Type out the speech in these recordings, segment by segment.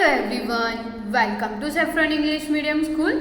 everyone, welcome to Saffron English Medium School.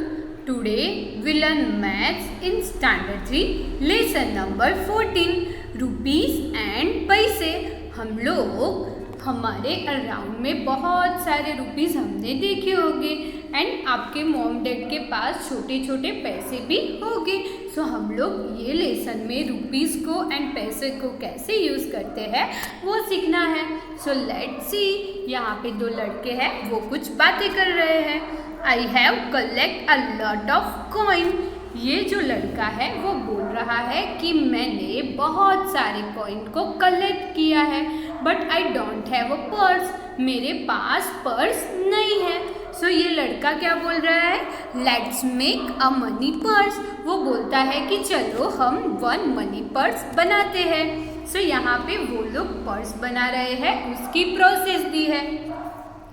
Today we learn maths in standard 3 lesson number 14 rupees and पैसे. हम लोग हमारे around में बहुत सारे रुपीस हमने देखे होंगे एंड आपके मॉम डैड के पास छोटे छोटे पैसे भी होंगे. सो हम लोग ये लेसन में रुपीस को एंड पैसे को कैसे यूज़ करते हैं वो सीखना है. So let's see. यहाँ पे दो लड़के हैं, वो कुछ बातें कर रहे हैं. I have collect a lot of coin. ये जो लड़का है वो बोल रहा है कि मैंने बहुत सारे कॉइन को कलेक्ट किया है, but I don't have a purse. मेरे पास पर्स नहीं है. सो ये लड़का क्या बोल रहा है? Let's make a money purse. वो बोलता है कि चलो हम वन मनी पर्स बनाते हैं. सो यहाँ पे वो लोग पर्स बना रहे हैं, उसकी प्रोसेस दी है.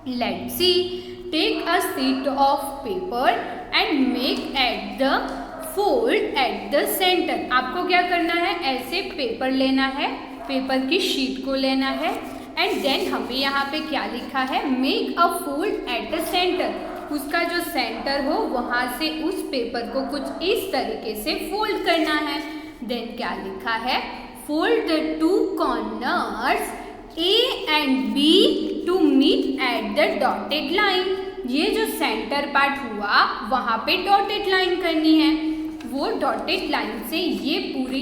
Let's see. Take a sheet of paper and make at the fold at the centre. आपको क्या करना है? ऐसे पेपर लेना है, पेपर की शीट को लेना है एंड देन हमें यहाँ पे क्या लिखा है? Make a fold at the centre. उसका जो सेंटर हो वहाँ से उस पेपर को कुछ इस तरीके से फोल्ड करना है. देन क्या लिखा है? Fold the two corners A and B to meet at the dotted line. ये जो सेंटर पार्ट हुआ वहाँ पे डॉटेड लाइन करनी है. वो डॉटेड लाइन से ये पूरी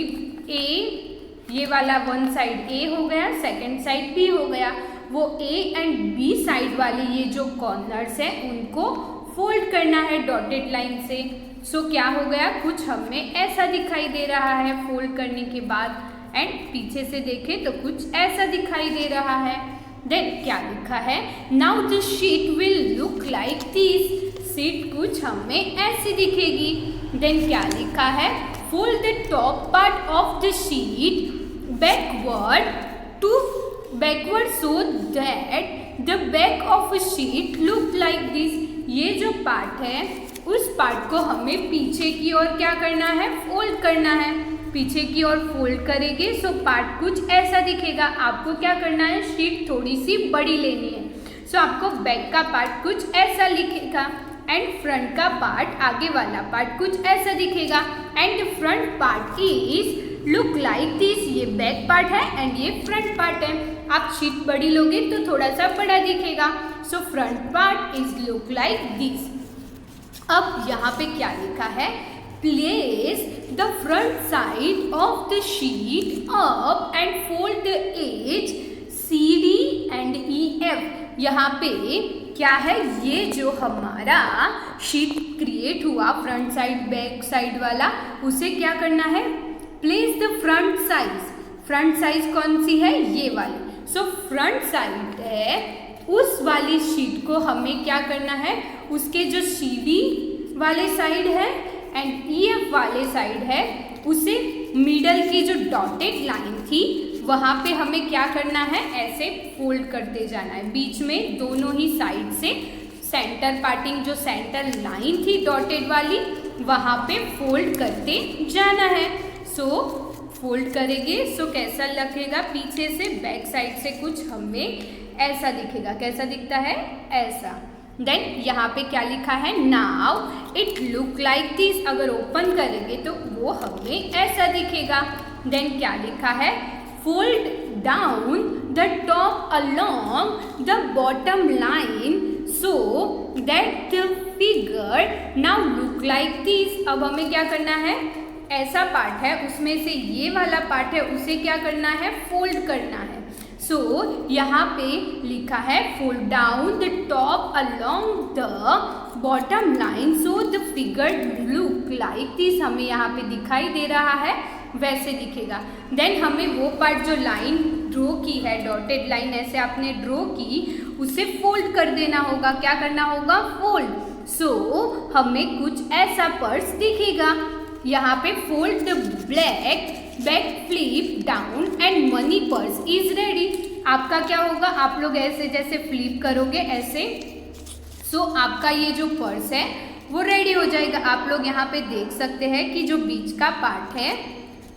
A, ये वाला वन साइड A हो गया, सेकंड साइड B हो गया. वो A एंड B साइड वाले ये जो कॉर्नर्स हैं उनको फोल्ड करना है डॉटेड लाइन से. सो क्या हो गया? कुछ हमें ऐसा दिखाई दे रहा है फोल्ड करने के बाद एंड पीछे से देखें तो कुछ ऐसा दिखाई दे रहा है. देन क्या लिखा है? Now the sheet will look like this. Sheet कुछ हमें ऐसी दिखेगी. देन क्या लिखा है? Fold the top part of the sheet backward so that the back of a sheet look like this. ये जो पार्ट है उस पार्ट को हमें पीछे की ओर क्या करना है? फोल्ड करना है. पीछे की ओर फोल्ड करेंगे सो पार्ट कुछ ऐसा दिखेगा. आपको क्या करना है? शीट थोड़ी सी बड़ी लेनी है. सो आपको बैक का पार्ट कुछ ऐसा लिखेगा एंड फ्रंट का पार्ट, आगे वाला पार्ट कुछ ऐसा दिखेगा and front part is look like this. ये बैक पार्ट है एंड ये फ्रंट पार्ट है. आप शीट बड़ी लोगे तो थोड़ा सा बड़ा दिखेगा. So front part is look like this. अब यहाँ पे क्या लिखा है? Place the front side of the sheet up and fold the edge CD and EF. यहाँ पे क्या है? ये जो हमारा शीट क्रिएट हुआ फ्रंट साइड बैक साइड वाला, उसे क्या करना है? Place the front size. Front size कौन सी है? ये वाली. सो फ्रंट साइड है उस वाली शीट को हमें क्या करना है? उसके जो CD वाले साइड है एंड EF वाले साइड है, उसे मिडल की जो डॉटेड लाइन थी वहाँ पे हमें क्या करना है? ऐसे फोल्ड करते जाना है. बीच में दोनों ही साइड से सेंटर पार्टिंग जो सेंटर लाइन थी डॉटेड वाली वहाँ पे फोल्ड करते जाना है. सो फोल्ड करेंगे सो कैसा लगेगा? पीछे से बैक साइड से कुछ हमें ऐसा दिखेगा. कैसा दिखता है? ऐसा. देन यहाँ पे क्या लिखा है? Now it look like this. अगर ओपन करेंगे तो वो हमें ऐसा दिखेगा. देन क्या लिखा है? Fold down the top along the bottom line so that the figure now look like this. अब हमें क्या करना है? ऐसा पार्ट है उसमें से ये वाला पार्ट है उसे क्या करना है? फोल्ड करना है. सो यहाँ पे लिखा है fold down the top along the bottom line so the figure look like this. हमें यहाँ पे दिखाई दे रहा है वैसे दिखेगा. देन हमें वो पार्ट जो लाइन ड्रॉ की है, डॉटेड लाइन ऐसे आपने ड्रॉ की, उसे फोल्ड कर देना होगा. क्या करना होगा? फोल्ड. सो हमें कुछ ऐसा पर्स दिखेगा. यहाँ पे fold the black back flip down and money purse is ready. आपका क्या होगा? आप लोग ऐसे जैसे फ्लिप करोगे ऐसे, सो आपका ये जो पर्स है वो रेडी हो जाएगा. आप लोग यहाँ पे देख सकते हैं कि जो बीच का पार्ट है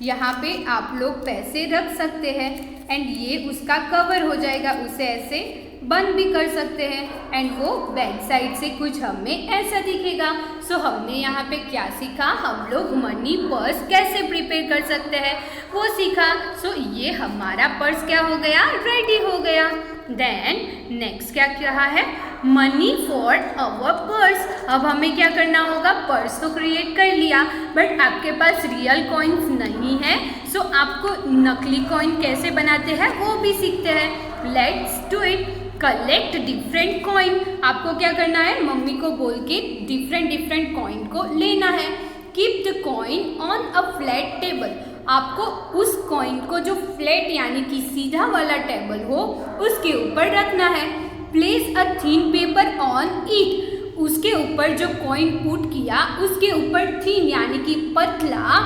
यहाँ पे आप लोग पैसे रख सकते हैं एंड ये उसका कवर हो जाएगा, उसे ऐसे बंद भी कर सकते हैं एंड वो बैक साइड से कुछ हमें ऐसा दिखेगा। सो हमने यहाँ पे क्या सीखा, हम लोग मनी पर्स कैसे प्रिपेयर कर सकते हैं वो सीखा। सो ये हमारा पर्स क्या हो गया, रेडी हो गया। देन नेक्स्ट क्या कहा है, मनी फॉर अवर पर्स। अब हमें क्या करना होगा, पर्स तो क्रिएट कर लिया बट आपके पास रियल कॉइन्स नहीं है, सो आपको नकली कॉइन कैसे बनाते हैं वो भी सीखते हैं। Let's do it. Collect different coin. आपको क्या करना है, मम्मी को बोल के डिफरेंट कॉइन को लेना है। Keep the coin on a flat table. आपको उस कॉइन को जो फ्लैट यानी कि सीधा वाला टेबल हो उसके ऊपर रखना है। Place a thin paper on it. उसके ऊपर जो कॉइन पुट किया उसके ऊपर थीन यानी कि पतला,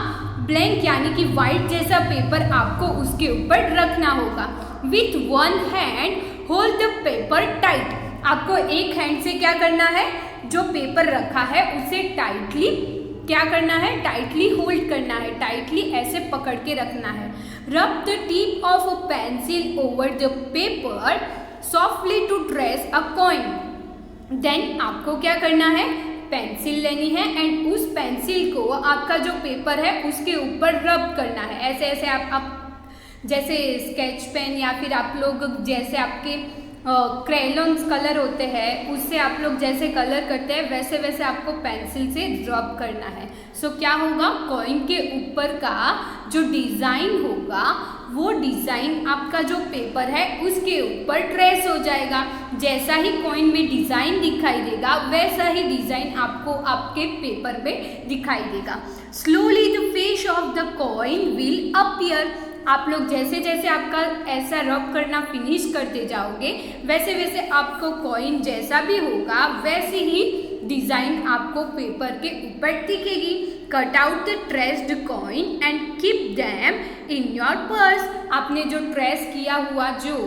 ब्लैंक यानी कि वाइट जैसा पेपर आपको उसके ऊपर रखना होगा। With one hand hold the paper tight. आपको एक हैंड से क्या करना है, जो पेपर रखा है उसे टाइटली क्या करना है, टाइटली होल्ड करना है, टाइटली ऐसे पकड़ के रखना है। Rub the tip of a pencil over the paper softly to trace a coin. Then आपको क्या करना है, पेंसिल लेनी है एंड उस पेंसिल को आपका जो पेपर है उसके ऊपर रब करना है। ऐसे ऐसे आप जैसे स्केच पेन या फिर आप लोग जैसे आपके क्रेयॉन्स कलर होते हैं उससे आप लोग जैसे कलर करते हैं वैसे वैसे आपको पेंसिल से रब करना है। सो क्या होगा, कॉइन के ऊपर का जो डिज़ाइन होगा वो डिज़ाइन आपका जो पेपर है उसके ऊपर ट्रेस हो जाएगा। जैसा ही कॉइन में डिज़ाइन दिखाई देगा वैसा ही डिज़ाइन आपको आपके पेपर पे दिखाई देगा। Slowly the face of the coin will appear. आप लोग जैसे जैसे आपका ऐसा रब करना फिनिश करते जाओगे वैसे वैसे आपको कॉइन जैसा भी होगा वैसे ही डिज़ाइन आपको पेपर के ऊपर दिखेगी। Cut out the traced coin and keep them in your purse. आपने जो ट्रेस किया हुआ जो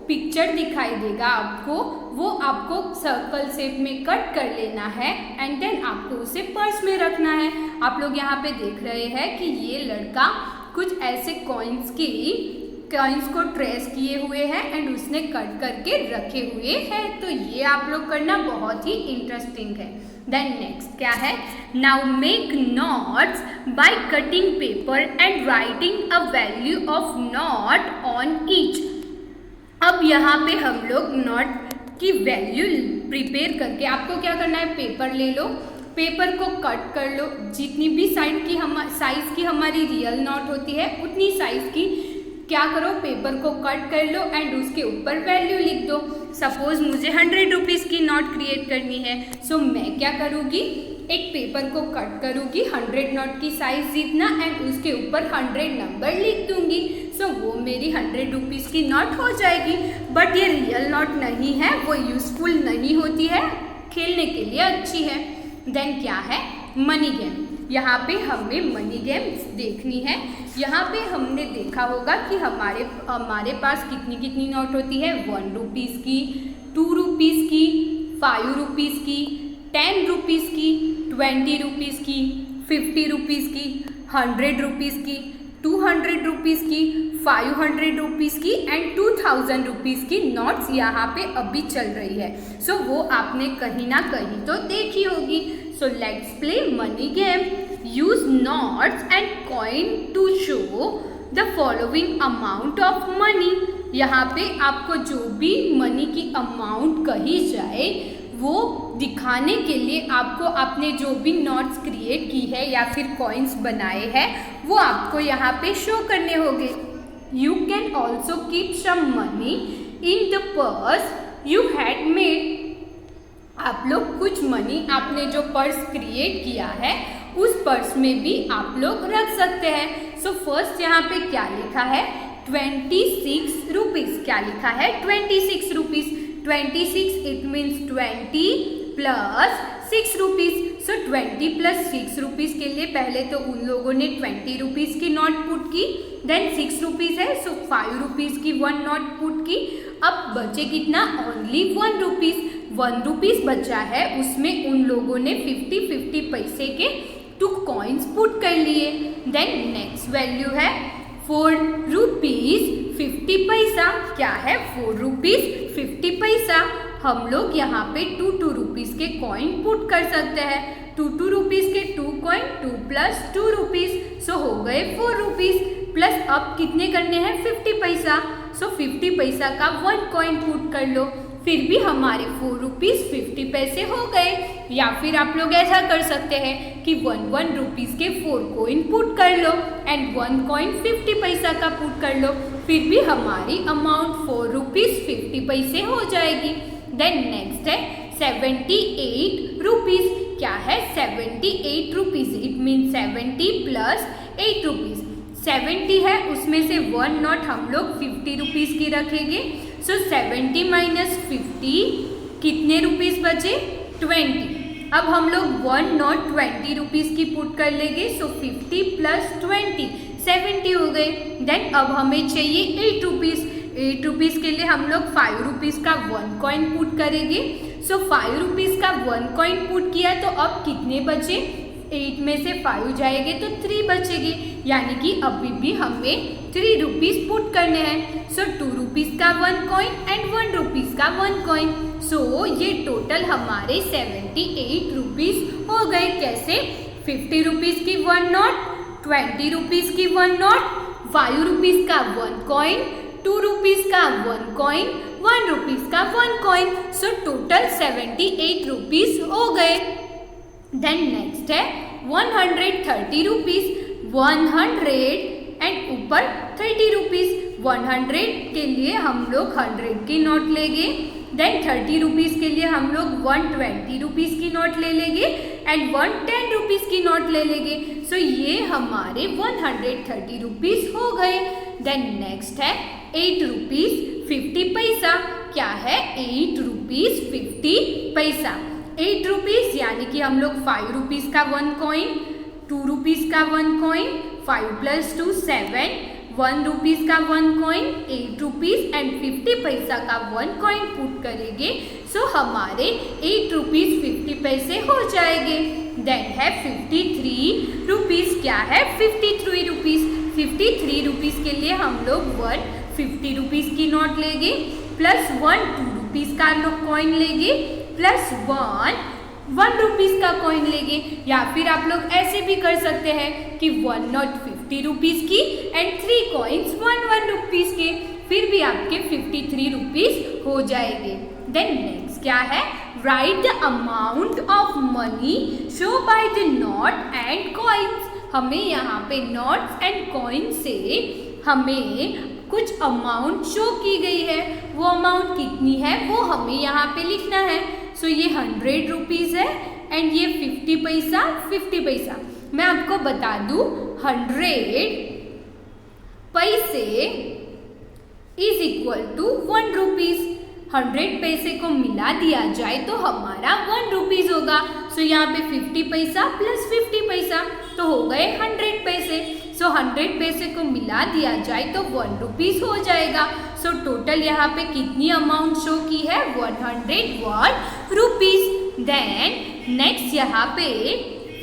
पिक्चर दिखाई देगा आपको, वो आपको सर्कल शेप में कट कर लेना है एंड देन आपको उसे पर्स में रखना है। आप लोग यहाँ पे देख रहे हैं कि ये लड़का कुछ ऐसे कॉइन्स को ट्रेस किए हुए हैं एंड उसने कट करके रखे हुए हैं। तो ये आप लोग करना बहुत ही इंटरेस्टिंग है। देन नेक्स्ट क्या है, now make notes by cutting paper and writing a value of note on each. अब यहाँ पे हम लोग नॉट की वैल्यू प्रिपेयर करके आपको क्या करना है, पेपर ले लो, पेपर को कट कर लो, जितनी भी साइज़ की हमारी रियल नोट होती है उतनी साइज़ की क्या करो, पेपर को कट कर लो एंड उसके ऊपर वैल्यू लिख दो। सपोज मुझे 100 रुपीज़ की नोट क्रिएट करनी है, सो मैं क्या करूँगी, एक पेपर को कट करूँगी 100 नोट की साइज़ जितना एंड उसके ऊपर 100 नंबर लिख दूँगी। सो वो मेरी 100 रुपीज़ की नोट हो जाएगी। बट ये रियल नोट नहीं है, वो यूज़फुल नहीं होती है, खेलने के लिए अच्छी है। देन क्या है, मनी गेम। यहाँ पे हमें मनी गेम्स देखनी है। यहाँ पे हमने देखा होगा कि हमारे पास कितनी कितनी नोट होती है, 1 रुपीज़ की, 2 रुपीज़ की, 5 रुपीज़ की, 10 रुपीज़ की, 20 रुपीज़ की, 50 रुपीज़ की, 100 रुपीज़ की, 200 रुपीज़ की, 500 रुपीज़ की एंड 2000 रुपीज़ की नोट्स यहाँ पे अभी चल रही है। सो वो आपने कहीं ना कहीं तो देखी होगी। So let's play money game. Use notes and coin to show the following amount of money. यहाँ पे आपको जो भी मनी की अमाउंट कही जाए वो दिखाने के लिए आपको आपने जो भी नोट्स क्रिएट की है या फिर कॉइन्स बनाए हैं वो आपको यहाँ पे शो करने होंगे। You can also keep some money in the purse you had made. आप लोग कुछ मनी आपने जो पर्स क्रिएट किया है उस पर्स में भी आप लोग रख सकते हैं। सो फर्स्ट यहाँ पे क्या लिखा है, 26 रुपीज़। क्या लिखा है, 26 rupees. 26 it means 20 plus 6 rupees. So 20 plus 6 rupees के लिए पहले तो उन लोगों ने 20 रुपीज़ की नोट पुट की, देन 6 रुपीज़ है सो 5 रुपीज़ की 1 नोट पुट की। अब बचे कितना, ओनली 1 रुपीज़। 1 रुपीज़ बचा है, उसमें उन लोगों ने 50-50 पैसे के 2 कॉइन्स पुट कर लिए। देन नेक्स्ट वैल्यू है 4 रुपीज़ 50 पैसा। क्या है? 4 रुपीज 50 पैसा। हम लोग यहाँ पे 2 रुपीज के कॉइन पुट कर सकते हैं। 2 रुपीज के 2 कॉइन, 2 प्लस 2 रुपीज, सो हो गए 4 रुपीज। प्लस अब कितने करने हैं? 50 पैसा। सो 50 पैसा का 1 कॉइन पुट कर लो, फिर भी हमारे 4 रुपीज 50 पैसे हो गए। या फिर आप लोग ऐसा कर सकते हैं कि 1 रुपीज के 4 कॉइन पुट कर लो एंड 1 कॉइन 50 पैसा का पुट कर लो, फिर भी हमारी अमाउंट 4 रुपीज 50 पैसे हो जाएगी। देन नेक्स्ट है 78 रुपीज। क्या है? 78 rupees. It mean 70 plus 8 rupees. 70 है, उसमें से 1 नोट हम लोग 50 रुपीज की रखेंगे। सो 70 माइनस 50 कितने रुपीज बचे? 20। अब हम लोग 1 नोट 20 रुपीज की पुट कर लेंगे। सो 50 प्लस 20 70 हो गए। देन अब हमें चाहिए 8 रुपीज। 8 रुपीज के लिए हम लोग 5 रुपीज का 1 कॉइन पुट करेंगे। सो 5 रुपीज का 1 कॉइन पुट किया तो अब कितने बचे? 8 में से 5 जाएंगे तो 3 बचेगी, यानी कि अभी भी हमें 3 रुपीज पुट करने हैं। सो 2 रुपीज का 1 कॉइन एंड 1 रुपीज का 1 कॉइन। सो ये टोटल हमारे 78 रुपीज हो गए। कैसे? 50 रुपीज की 1 नोट, 20 रुपीज की 1 नोट, 5 रुपीज का 1 कॉइन, 2 रुपीज का 1 कॉइन, 1 रुपीज का 1 कॉइन। सो टोटल 78 रुपीज हो गए। देन नेक्स्ट है 130 रुपीज। 100 एंड ऊपर 30 रुपीज। 100 के लिए हम लोग 100 की नोट लेंगे। देन 30 रुपीज के लिए हम लोग 120 रुपीज की नोट ले लेंगे एंड 110 रुपीज की नोट ले लेंगे। सो ये हमारे 130 रुपीज हो गए। देन नेक्स्ट है 8 रुपीज 50 पैसा। क्या है? 8 रुपीज 50 पैसा। 8 रुपीज यानी कि हम लोग 5 रुपीज का 1 कॉइन, 2 रुपीज का 1 कॉइन, 5 प्लस 2 7, 1 रुपीज का 1 कॉइन, 8 रुपीज एंड 50 पैसा का 1 कॉइन पुट करेंगे। सो हमारे 8 रुपीज 50 पैसे हो जाएंगे। देन है 53 रुपीज। क्या है? 53 रुपीज। 53 रुपीज के लिए हम लोग 150 रुपीज की नोट लेंगे प्लस 1 2 रुपीज का कॉइन लेंगे प्लस 1 रुपीज का कॉइन लेंगे। या फिर आप लोग ऐसे भी कर सकते हैं कि 1 नोट 50 रुपीज की एंड 3 कॉइन्स 1 रुपीज के, फिर भी आपके 53 रुपीज हो जाएंगे। देन नेक्स्ट क्या है? Right the amount of money show by the note and coins. हमें यहाँ पे नोट्स एंड कॉइन से हमें कुछ अमाउंट शो की गई है। वो अमाउंट कितनी है वो हमें यहाँ पे लिखना है। सो ये 100 रुपीज है एंड ये 50 पैसा 50 पैसा। मैं आपको बता दूँ 100 पैसे इज इक्वल टू 1 रुपीज। 100 पैसे को मिला दिया जाए तो हमारा 1 रुपीज होगा। सो यहाँ पे 50 पैसा प्लस 50 पैसा तो हो गए 100 पैसे। सो 100 पैसे को मिला दिया जाए तो 1 रुपीज हो जाएगा। सो टोटल यहाँ पे कितनी अमाउंट शो की है? 101 रुपीज। देन नेक्स्ट यहाँ पे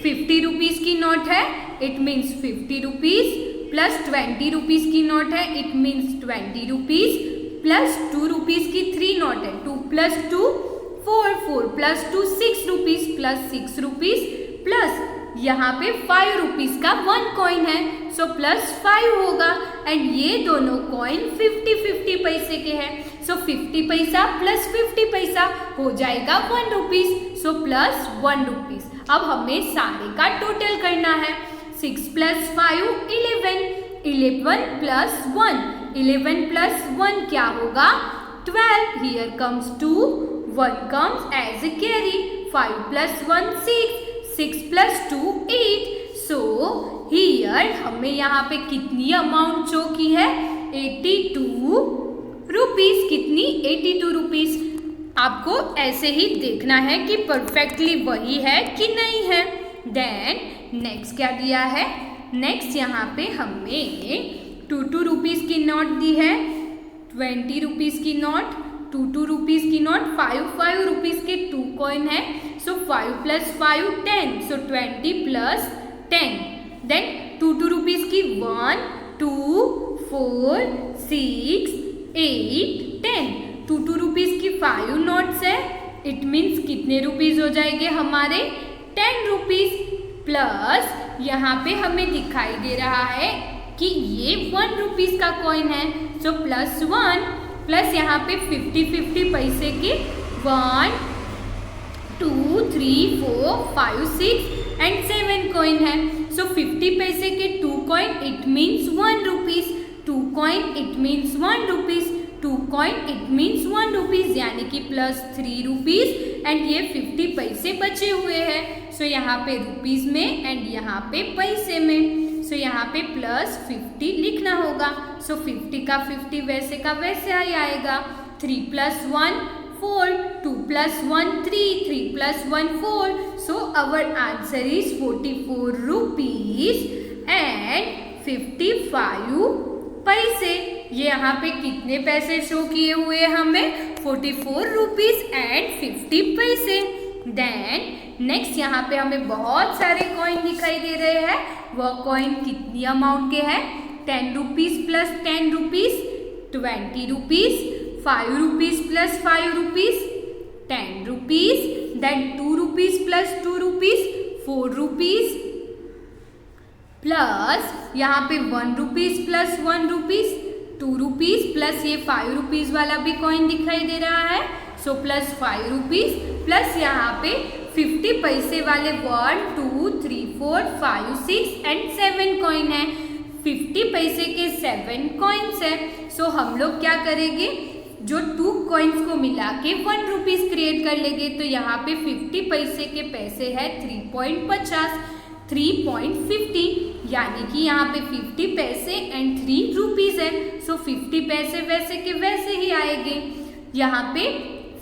50 रुपीज की नोट है, it means 50 rupees plus 20 rupees की नोट है, it means 20 rupees plus 2 rupees की 3 नोट है, 2 plus 2 4, 4 plus 2 6 rupees plus 6 rupees plus यहाँ पे 5 रुपीज का 1 कॉइन है। सो प्लस 5 होगा एंड ये दोनों कॉइन 50 पैसे के हैं। सो 50 पैसा प्लस 50 पैसा हो जाएगा 1 रुपीज। So plus 1 rupees. अब हमें सारे का टोटल करना है। 6 प्लस 5 11, 11 प्लस 1, 11 प्लस 1 क्या होगा? 12। Here comes 2, 1 comes as a carry. 5 plus 1 6, 6 plus 2 8। So here हमें यहाँ पे कितनी अमाउंट शो की है? 82 रुपीज। कितनी? 82 रुपीज। आपको ऐसे ही देखना है कि परफेक्टली वही है कि नहीं है। देन नेक्स्ट क्या दिया है? नेक्स्ट यहाँ पे हमें 2 रुपीज की नोट दी है, 20 रुपीज की नोट, 2 रुपीज की नोट, 5 रुपीज के 2 कॉइन है। सो 5 प्लस 5 10, सो 20 प्लस 10। देन 2 रुपीज की 1 2 4 6, 8, 10। 2 रुपीज़ की 5 नोट्स है। इट मीन्स कितने रुपीज़ हो जाएंगे हमारे 10 रुपीज़। प्लस यहाँ पे हमें दिखाई दे रहा है कि ये 1 रुपीज़ का कॉइन है। सो +1 प्लस यहाँ पे 50 पैसे के 1, 2, 3, 4, 5, 6 एंड 7 कॉइन है। सो 50 पैसे के 2 coin it means 1 rupees. 2 coin it means 1 rupees. 2 coin it means 1 rupees, यानी कि +3 रुपीज़ एंड ये 50 पैसे बचे हुए हैं। सो यहाँ पे रुपीज़ में एंड यहाँ पे पैसे में। सो यहाँ पे +50 लिखना होगा। सो 50 का 50 वैसे का वैसे ही आएगा। 3 + 1 4, 2 + 1 3, 3 + 1 4. So our answer is 44 rupees and 55 पैसे। ये यहाँ पे कितने पैसे शो किए हुए हैं हमें? 44 रुपीज़ एंड 50 पैसे। देन नेक्स्ट यहाँ पे हमें बहुत सारे कॉइन दिखाई दे रहे हैं। वह कॉइन कितनी अमाउंट के हैं? 10 rupees plus 10 rupees 20 rupees, 5 rupees plus 5 rupees 10 rupees, then 2 rupees plus 2 rupees 4 rupees, plus यहाँ पे 1 rupees plus 1 rupees 2 rupees, plus ये 5 रुपीज़ वाला भी कॉइन दिखाई दे रहा है। सो प्लस 5 रुपीज़, प्लस यहाँ पे 50 पैसे वाले 1, 2, 3, 4, 5, 6 एंड 7 कॉइन है। 50 पैसे के 7 कॉइन्स है। सो हम लोग क्या करेंगे, जो 2 कॉइन्स को मिला के 1 रुपीज़ क्रिएट कर लेंगे। तो यहाँ पे 50 पैसे के पैसे है 3.50, 3.50, यानी कि यहाँ पे 50 पैसे एंड 3 रुपीज़ है। सो 50 पैसे वैसे के वैसे ही आएंगे। यहाँ पे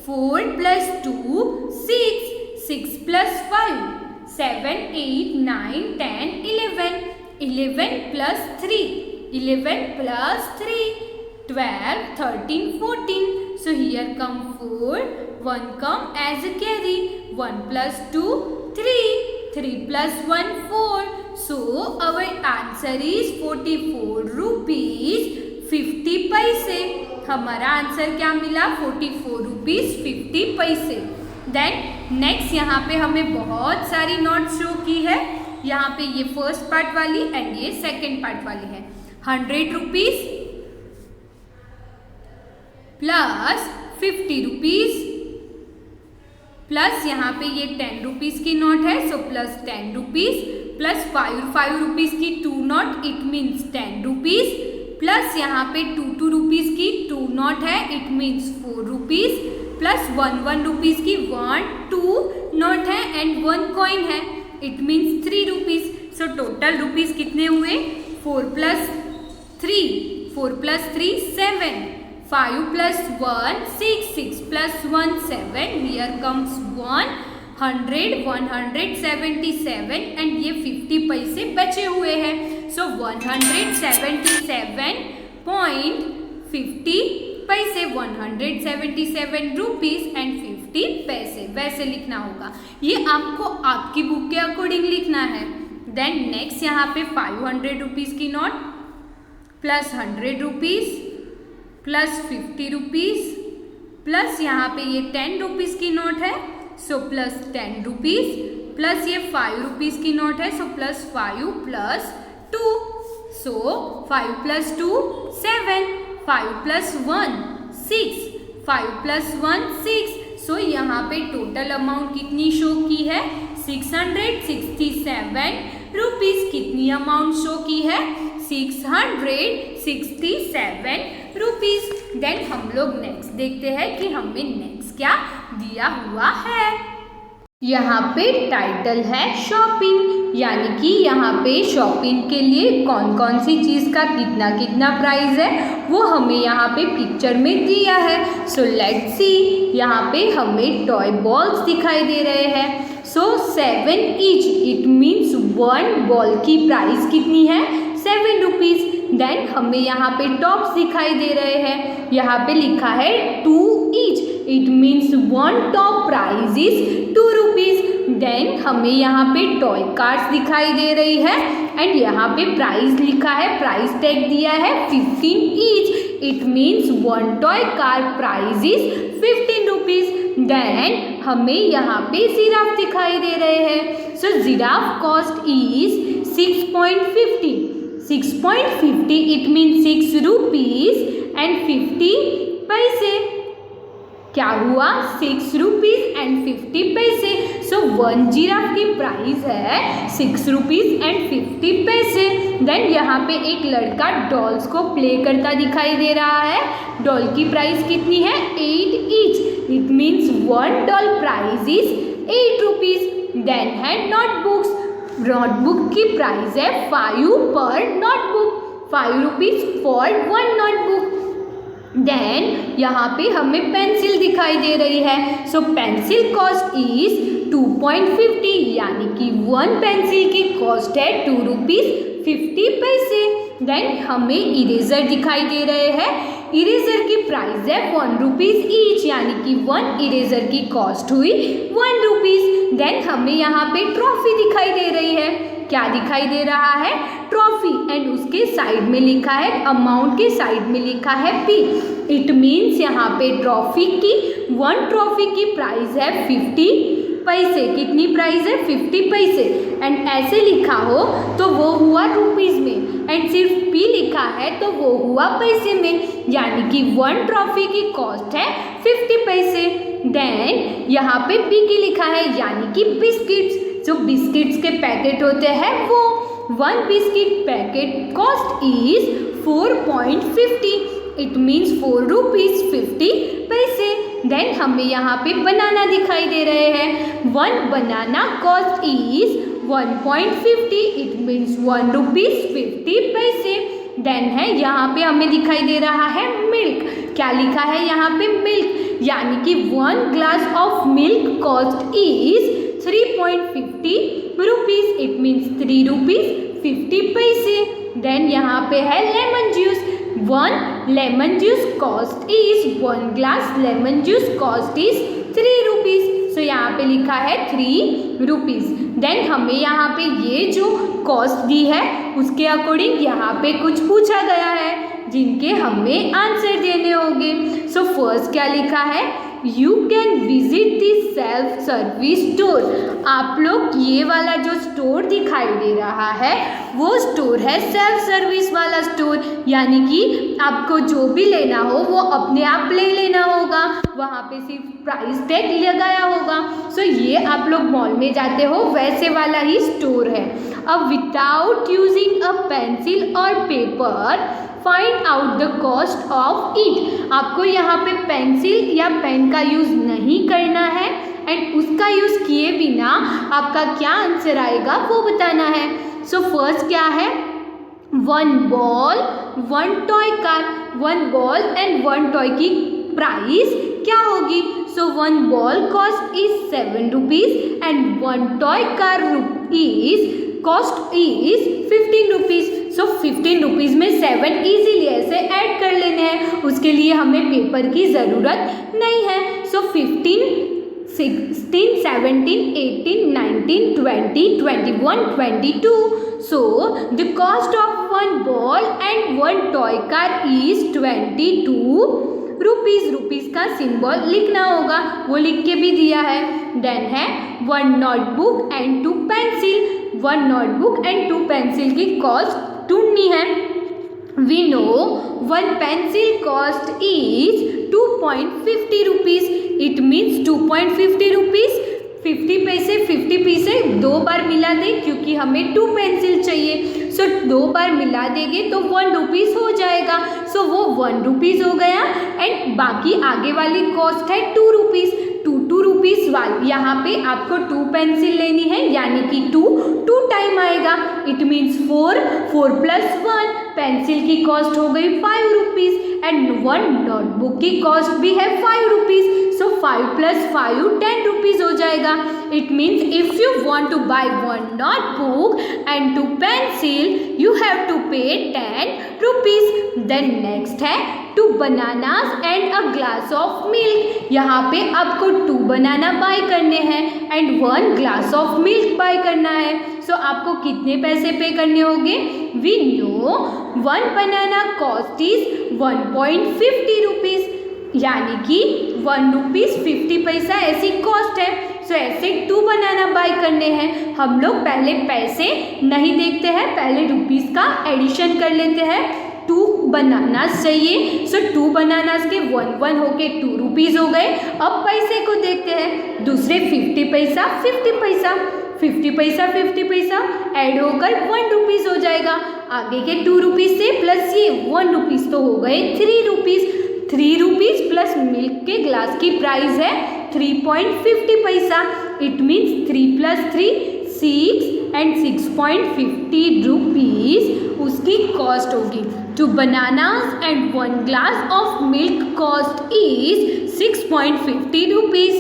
4 + 2 6, 6 + 5 7, 8, 9, 10, 11, 11 + 3, 11 + 3 12, 13, 14. So here come 4, 1 come as a carry, 1 + 2 3, 3 + 1 4. So our answer is 44 rupees 50 पैसे। हमारा आंसर क्या मिला? 44 रुपीज़ 50 पैसे। देन नेक्स्ट यहाँ पे हमें बहुत सारी नोट शो की है। यहाँ पे ये फर्स्ट पार्ट वाली एंड ये सेकेंड पार्ट वाली है। 100 रुपीज़ प्लस 50 रुपीज़, प्लस यहाँ पे ये 10 रुपीज़ की नोट है। So plus 10 rupees, plus 5 rupees की 2 note it means 10 rupees, plus यहाँ पे 2 रुपीज़ की 2 नोट है it means 4 rupees, plus 1 rupees की 1, 2 नोट है एंड 1 कॉइन है it means 3 rupees. So total rupees कितने हुए? 4 + 3, 4 + 3 7, 5 + 1 6, 6 + 1 7, here comes 100, 177 एंड ये 50 पैसे बचे हुए हैं। सो 177.50 पैसे, 177 रुपीज़ एंड 50 पैसे वैसे लिखना होगा। ये आपको आपकी बुक के अकॉर्डिंग लिखना है। देन नेक्स्ट यहाँ पे 500 रुपीज़ की note plus 100 rupees plus 50 rupees, plus यहाँ पे ये 10 रुपीज़ की नोट है। सो प्लस 10 रुपीज़, प्लस ये 5 रुपीज़ की नोट है। सो प्लस 5 + 2, सो 5 + 2 7, 5 + 1 6, 5 + 1 6। सो यहाँ पे टोटल अमाउंट कितनी शो की है? 667 रुपीज़। कितनी अमाउंट शो की है? 667 रुपीज़। देन हम लोग नेक्स्ट देखते हैं कि हमें नेक्स्ट क्या दिया हुआ है। यहाँ पे टाइटल है शॉपिंग, यानी कि यहाँ पे शॉपिंग के लिए कौन कौन सी चीज़ का कितना कितना प्राइस है वो हमें यहाँ पे पिक्चर में दिया है। सो लेट्स सी, यहाँ पे हमें टॉय बॉल्स दिखाई दे रहे हैं। सो 7 ईच इट मीन्स 1 बॉल की प्राइस कितनी है? 7 रुपीज़। देन हमें यहाँ पे टॉप्स दिखाई दे रहे हैं। यहाँ पे लिखा है 2 each it means 1 top price is 2 rupees. Then हमें यहाँ पे टॉय कार्ड्स दिखाई दे रही है एंड यहाँ पे प्राइस लिखा है, प्राइस टैग दिया है 15 each it means one toy car price is 15 rupees. Then हमें यहाँ पे जिराफ दिखाई दे रहे हैं। So giraffe cost is 6.50। 6.50 it means 6 rupees and 50 पैसे। क्या हुआ? 6 रुपीज एंड 50 पैसे। सो वन जिराफ की प्राइस है 6 रुपीज एंड 50 पैसे। देन यहाँ पे एक लड़का डॉल्स को प्ले करता दिखाई दे रहा है। डॉल की प्राइस कितनी है? 8 each. It means one doll price is 8 rupees. Then है नोटबुक्स। नोटबुक की प्राइस है 5 per notebook. 5 rupees for one notebook. Then यहाँ पे हमें पेंसिल दिखाई दे रही है। सो पेंसिल कॉस्ट इज 2.50 यानी कि वन पेंसिल की कॉस्ट है 2 रुपीज 50 पैसे। देन हमें इरेजर दिखाई दे रहे हैं। इरेजर की प्राइस है 1 रुपीज ईच यानी कि वन इरेजर की कॉस्ट हुई 1 रुपीज। देन हमें यहाँ पे ट्रॉफी दिखाई दे रही है। क्या दिखाई दे रहा है? ट्रॉफी एंड उसके साइड में लिखा है अमाउंट के साइड में लिखा है P। इट मीन्स यहाँ पे ट्रॉफी की वन ट्रॉफी की प्राइस है 50 पैसे। कितनी प्राइस है? 50 पैसे। एंड ऐसे लिखा हो तो वो हुआ रुपीज में एंड सिर्फ P लिखा है तो वो हुआ पैसे में यानी कि वन ट्रॉफी की कॉस्ट है 50 पैसे। देन यहाँ पे B की लिखा है यानी कि बिस्किट्स। जो बिस्किट्स के पैकेट होते हैं वो one biscuit packet cost is 4.50। It means 4 rupees 50 पैसे। देन हमें यहाँ पे बनाना दिखाई दे रहे हैं। One banana cost is 1.50। It means 1 rupees 50 पैसे। देन है यहाँ पे हमें दिखाई दे रहा है मिल्क। क्या लिखा है यहाँ पे? मिल्क यानी कि 1 glass of milk cost is 3.50 rupees. It means 3 rupees 50 पैसे। देन यहाँ पे है lemon juice. 1 lemon juice cost is 1 glass lemon juice cost is 3 rupees. So यहाँ पे लिखा है 3 रुपीज। देन हमें यहाँ पे ये जो कॉस्ट दी है उसके अकॉर्डिंग यहाँ पे कुछ पूछा गया है जिनके हमें आंसर देने होंगे। सो फर्स्ट क्या लिखा है? You can visit this self service store. आप लोग ये वाला जो स्टोर दिखाई दे रहा है वो स्टोर है सेल्फ सर्विस वाला स्टोर यानी कि आपको जो भी लेना हो वो अपने आप ले लेना होगा। वहाँ पे सिर्फ प्राइस टैग लगाया होगा। सो ये आप लोग मॉल में जाते हो वैसे वाला ही स्टोर है। अब विदाउट यूजिंग अ पेंसिल और paper find out the cost of it. आपको यहाँ पे पेंसिल या पेन का यूज़ नहीं करना है एंड उसका यूज़ किए बिना आपका क्या आंसर आएगा वो बताना है। सो फर्स्ट क्या है? 1 ball 1 toy car. 1 ball and 1 toy की प्राइस क्या होगी? सो 1 ball cost is 7 rupees and 1 toy car cost is 15 rupees. So 15 rupees में 7 इजीली ऐसे ऐड कर लेने हैं। उसके लिए हमें पेपर की ज़रूरत नहीं है। सो 15, 16, 17, 18, 19, 20, 21, 22. So the cost of 1 ball and 1 toy car is 22 rupees. Rupees का सिंबल लिखना होगा, वो लिख के भी दिया है। देन है 1 notebook and 2 pencil. 1 notebook and 2 pencil की कॉस्ट ढूंढनी है। We know 1 pencil cost is 2.50 rupees. It means 2.50 rupees 50 पैसे 50 पैसे 2 बार मिला दें क्योंकि हमें 2 पेंसिल चाहिए। सो 2 बार मिला देंगे तो 1 रुपीज़ हो जाएगा। सो वो 1 रुपीज़ हो गया एंड बाकी आगे वाली कॉस्ट है 2 रुपीज़। 2 रुपीज़ वाली यहाँ पे आपको 2 पेंसिल लेनी है यानी कि 2 टाइम आएगा। इट मीन्स 4 प्लस 1 पेंसिल की कॉस्ट हो गई 5 रुपीज़ एंड 1 नोटबुक की कॉस्ट भी है 5 रुपीज़। सो 5 प्लस 5 10 रुपीज़ हो जाएगा। It means if you want to buy 1 notebook and 2 pencil you have to pay 10 rupees. Then next है 2 bananas and a glass of milk. यहाँ पे आपको 2 बनाना बाय करने हैं and 1 glass of milk buy करना है। सो आपको कितने पैसे पे करने होंगे? We know 1 banana cost is 1.50 rupees, यानी कि 1 रुपीज़ 50 पैसा ऐसी कॉस्ट है। सो ऐसे 2 बनाना बाय करने हैं। हम लोग पहले पैसे नहीं देखते हैं, पहले रुपीज़ का एडिशन कर लेते हैं। 2 बनानास चाहिए। सो 2 बनानास के 1 होके 2 रुपीज़ हो गए। अब पैसे को देखते हैं, दूसरे 50 पैसा 50 पैसा 50 पैसा 50 पैसा ऐड होकर 1 रुपीज़ हो जाएगा। आगे के 2 रुपीज़ से प्लस ये 1 रुपीज़ तो हो गए 3 रुपीज़। 3 रुपीज़ प्लस मिल्क के ग्लास की प्राइस है 3.50 पैसा। इट मीन्स 3 + 3 6 and 6.50 रुपीज़ उसकी कॉस्ट होगी। 2 bananas and 1 glass of milk cost is 6.50 rupees.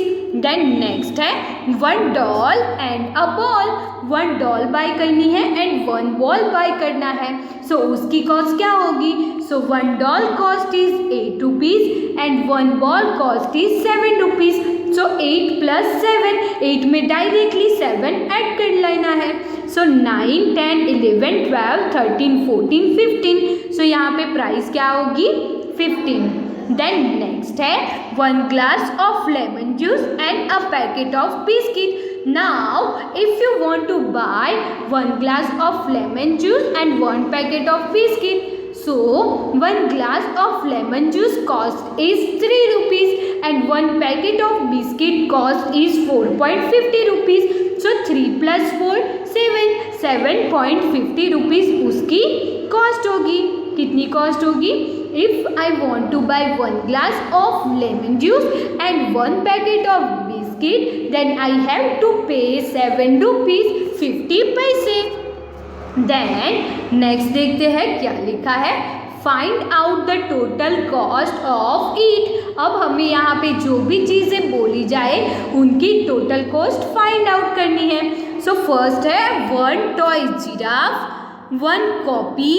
Then next है 1 doll and a ball. 1 doll bye करनी है and 1 ball बाय करना है। सो उसकी कॉस्ट क्या होगी? सो 1 doll cost is 8 rupees and 1 ball cost is 7 rupees. सो 8 + 7, 8 में डायरेक्टली 7 ऐड कर लेना है। सो 9 10 11 12 13 14 15। सो यहाँ पे प्राइस क्या होगी? 15। देन नेक्स्ट है 1 glass of lemon juice and a packet of biscuit. Now if you want to buy 1 glass of lemon juice and 1 packet of biscuit, so 1 glass of lemon juice cost is 3 rupees and 1 packet of biscuit cost is 4.50 rupees. So 3 + 4 7, 7.50 rupees उसकी cost होगी। कितनी cost होगी? If I want to buy 1 glass of lemon juice and 1 packet of biscuit, then I have to pay 7 rupees 50 पैसे। Then next देखते हैं क्या लिखा है। Find out the total cost of each। अब हमें यहाँ पे जो भी चीज़ें बोली जाए उनकी टोटल कॉस्ट फाइंड आउट करनी है। सो फर्स्ट है 1 toy giraffe, 1 copy,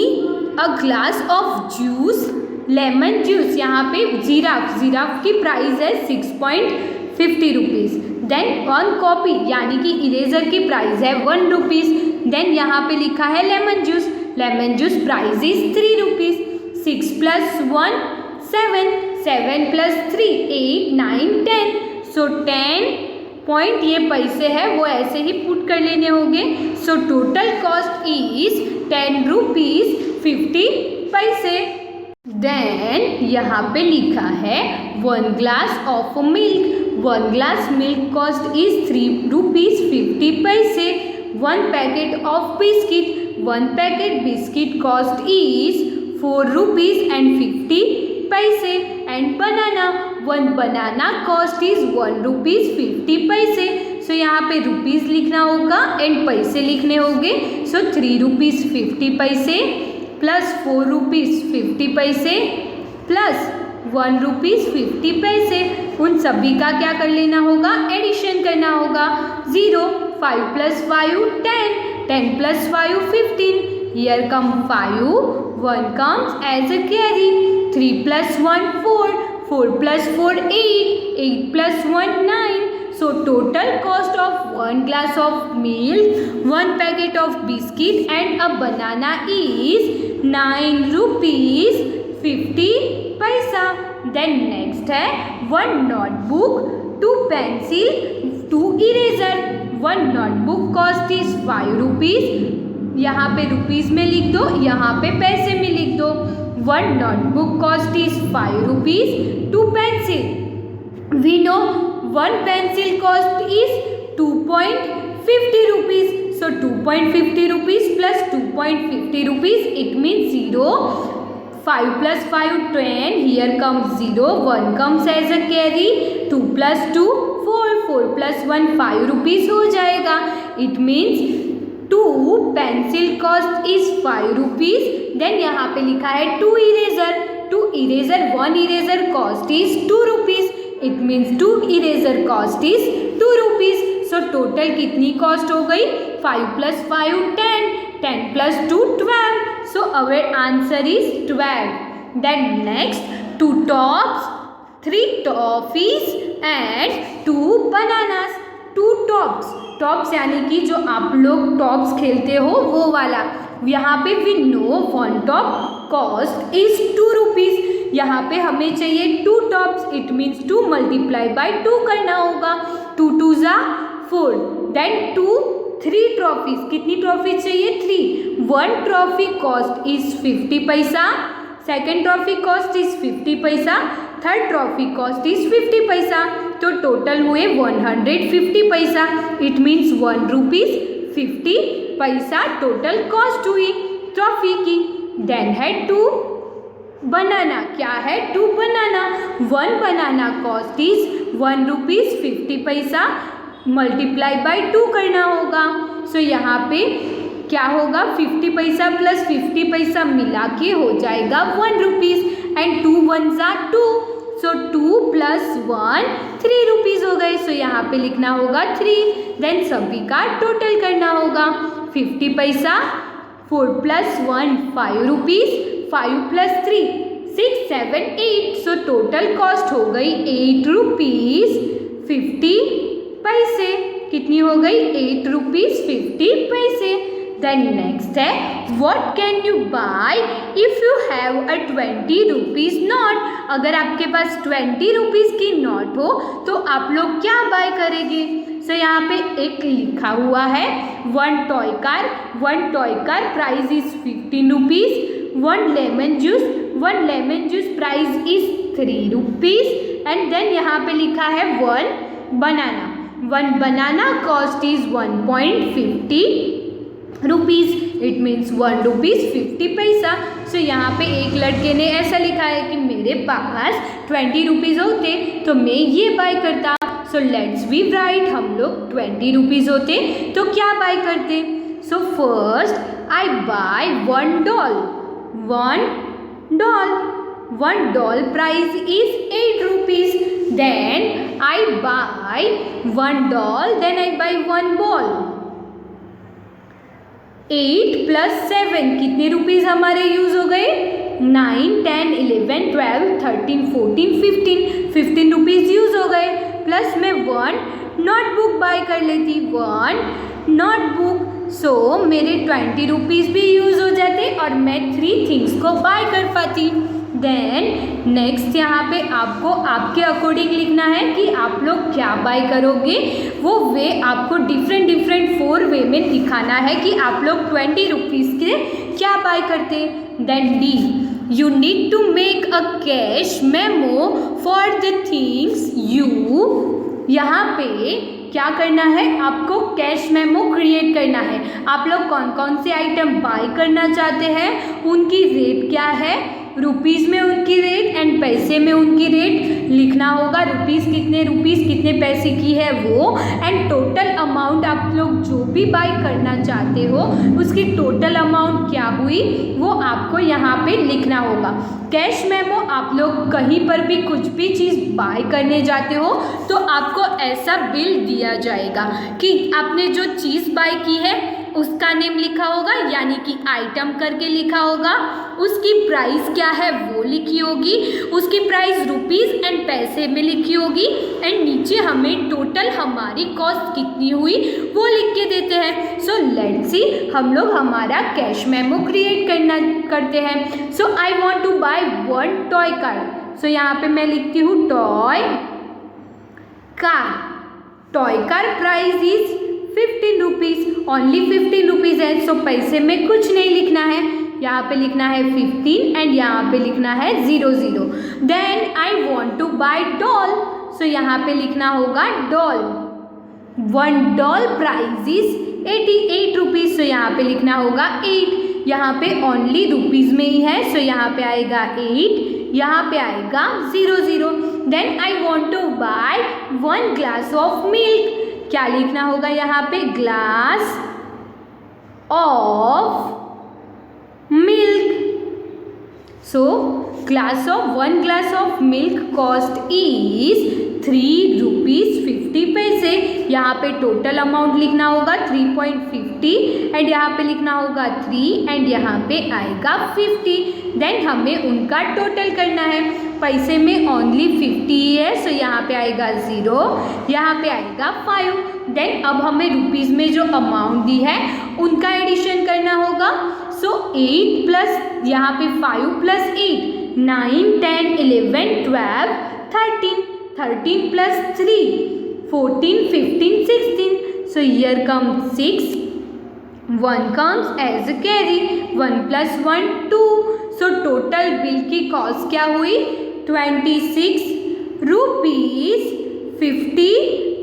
a glass of juice, lemon juice. यहाँ पे जिराफ की प्राइस है 6.50 रुपीज़। देन 1 कॉपी यानी कि इरेजर की प्राइस है 1 रुपीज़। देन यहाँ पे लिखा है lemon juice price is 3 rupees. 6 + 1 7, 7 + 3 8 9 10। So 10 point ये पैसे है वो ऐसे ही पुट कर लेने होंगे। So total cost is 10 rupees 50 पैसे। देन यहाँ पे लिखा है 1 glass of milk। 1 glass milk cost is 3 rupees 50 पैसे। 1 packet of biscuit, 1 packet biscuit cost is 4 rupees and 50 पैसे। And banana, 1 banana cost is 1 rupees 50 पैसे। सो यहाँ पे रुपीज़ लिखना होगा एंड पैसे लिखने होंगे। सो 3 रुपीज़ 50 पैसे प्लस 4 रुपीज़ 50 पैसे प्लस 1 रुपीज़ 50 पैसे, उन सभी का क्या कर लेना होगा? एडिशन करना होगा। 0 5 + 5 10, 10 + 5 15। Here come 5, 1 comes as a carry। 3 + 1 4, 4 + 4 8, 8 + 1 9। So total cost of 1 glass of milk, 1 packet of biscuit and a banana is 9 rupees 50 पैसा। Then next है 1 notebook, 2 pencil, 2 eraser। 1 notebook cost is 5 rupees। यहाँ पे rupees में लिख दो, यहाँ पे पैसे में लिख दो। 1 notebook cost is 5 rupees। 2 pencil, we know 1 pencil cost is 2.50 rupees। So 2.50 rupees plus 2.50 rupees, it means 0. 5 + 5 10, here comes 0, 1 comes as a carry। 2 + 2 4, 4 + 1 5 rupees हो जाएगा। It means 2 pencil cost is 5 rupees। Then यहाँ पे लिखा है 2 eraser, 2 eraser, 1 eraser cost is 2 rupees। It means 2 eraser cost is 2 rupees। So total कितनी cost हो गई? 5 + 5 10, 10 + 2 12। So our answer is 12। Then next 2 tops, 3 toffees and 2 bananas। 2 tops यानी कि जो आप लोग टॉप्स खेलते हो वो वाला। यहाँ पे we know 1 top cost is 2 rupees। यहाँ पे हमें चाहिए 2 tops, it means 2 multiply by 2 करना होगा। 2 2 ज़ा 4, देन 3 ट्रॉफीज, कितनी ट्रॉफीज चाहिए 3। 1 ट्रॉफी कॉस्ट इज 50 पैसा, सेकेंड ट्रॉफी कॉस्ट इज 50 पैसा, थर्ड ट्रॉफी कॉस्ट इज 50 पैसा, तो टोटल हुए 150 पैसा, इट मीन्स 1 रुपीज 50 पैसा टोटल कॉस्ट हुई ट्रॉफी की। देन है 2 बनाना, क्या है 2 बनाना, 1 बनाना कॉस्ट इज 1 रुपीज 50 पैसा, मल्टीप्लाई बाय 2 करना होगा। सो यहाँ पे क्या होगा 50 पैसा प्लस 50 पैसा मिला के हो जाएगा 1 रुपीज, एंड 2 1 ज़ा 2, सो 2 प्लस 1 3 रुपीज़ हो गए। सो यहाँ पे लिखना होगा 3, देन सभी का टोटल करना होगा। 50 पैसा, 4 plus 1 5 rupees, 5 plus 3 6 7 8, so total cost हो गई 8 रुपीज़ 50 पैसे। कितनी हो गई 8 रुपीज़ 50 पैसे। देन नेक्स्ट है what can you buy if you have a 20 rupees note. अगर आपके पास 20 रुपीज़ की नोट हो तो आप लोग क्या बाय करेंगे। सो यहाँ पे एक लिखा हुआ है 1 toy car price is 15 rupees, 1 lemon juice price is 3 rupees, and then यहाँ पे लिखा है 1 banana cost is 1.50 rupees, it means 1 rupees 50 पैसा। सो यहाँ पे एक लड़के ने ऐसा लिखा है कि मेरे पास 20 रुपीज़ होते तो मैं ये बाय करता। सो लेट्स वी राइट, हम लोग 20 रुपीज़ होते तो क्या बाय करते। So first I buy 1 doll price is 8 rupees, then I buy 1 doll, then I buy 1 ball. 8 plus 7 कितने रुपीज़ हमारे यूज़ हो गए 9 10 11 12 13 14 15 रुपीज़ यूज़ हो गए। प्लस मैं 1 नोटबुक बाय कर लेती, 1 नोटबुक, सो मेरे 20 रुपीज़ भी यूज़ हो जाते और मैं 3 थिंग्स को बाय कर पाती। देन नेक्स्ट यहाँ पे आपको आपके अकॉर्डिंग लिखना है कि आप लोग क्या बाय करोगे, वो वे आपको डिफरेंट 4 वे में दिखाना है कि आप लोग 20 रुपीज़ के क्या बाय करते। Then D, you need to make a cash memo for the things you, यहाँ पे क्या करना है आपको कैश मेमो क्रिएट करना है। आप लोग कौन कौन से आइटम बाय करना चाहते हैं, उनकी रेट क्या है, रुपीज़ में उनकी रेट एंड पैसे में उनकी रेट लिखना होगा। रुपीज़ कितने पैसे की है वो, एंड टोटल अमाउंट आप लोग जो भी बाय करना चाहते हो उसकी टोटल अमाउंट क्या हुई वो आपको यहाँ पे लिखना होगा। कैश मेमो आप लोग कहीं पर भी कुछ भी चीज़ बाय करने जाते हो तो आपको ऐसा बिल दिया जाएगा कि आपने जो चीज़ बाय की है उसका नेम लिखा होगा, यानी कि आइटम करके लिखा होगा, उसकी प्राइस क्या है वो लिखी होगी, उसकी प्राइस रुपीज़ एंड पैसे में लिखी होगी, एंड नीचे हमें टोटल हमारी कॉस्ट कितनी हुई वो लिख के देते हैं। सो लेट्स सी, हम लोग हमारा कैश मेमो क्रिएट करते हैं। So I want to buy 1 toy car, so यहाँ पे मैं लिखती हूँ toy car price is 15 rupees, only 15 rupees है। सो पैसे में कुछ नहीं लिखना है, यहाँ पे लिखना है 15 एंड यहाँ पे लिखना है 00। Then I want to buy doll, so यहाँ पे लिखना होगा doll, 1 doll price is 88 rupees, so यहाँ पे लिखना होगा 8, यहाँ पे ओनली रुपीज़ में ही है, सो यहाँ पे आएगा 8, यहाँ पे आएगा 00। Then I want to buy 1 glass of milk, क्या लिखना होगा यहाँ पे glass of milk, so 1 glass of milk cost is 3 rupees 50 पैसे। यहाँ पे टोटल अमाउंट लिखना होगा 3.50 एंड यहाँ पे लिखना होगा 3 एंड यहाँ पे आएगा 50। देन हमें उनका टोटल करना है, पैसे में ओनली 50 ही है, सो यहाँ पे आएगा 0, यहाँ पे आएगा 5। देन अब हमें रुपीज़ में जो अमाउंट दी है उनका एडिशन करना होगा। सो 8 प्लस यहाँ पे 5 plus 8 9, 10, 11, 12, 13. 13 plus 3, 14, 15, 16. So here comes 6. 1 comes as a carry. 1 plus 1, 2. So total bill की कॉस्ट क्या हुई? 26 रुपीज 50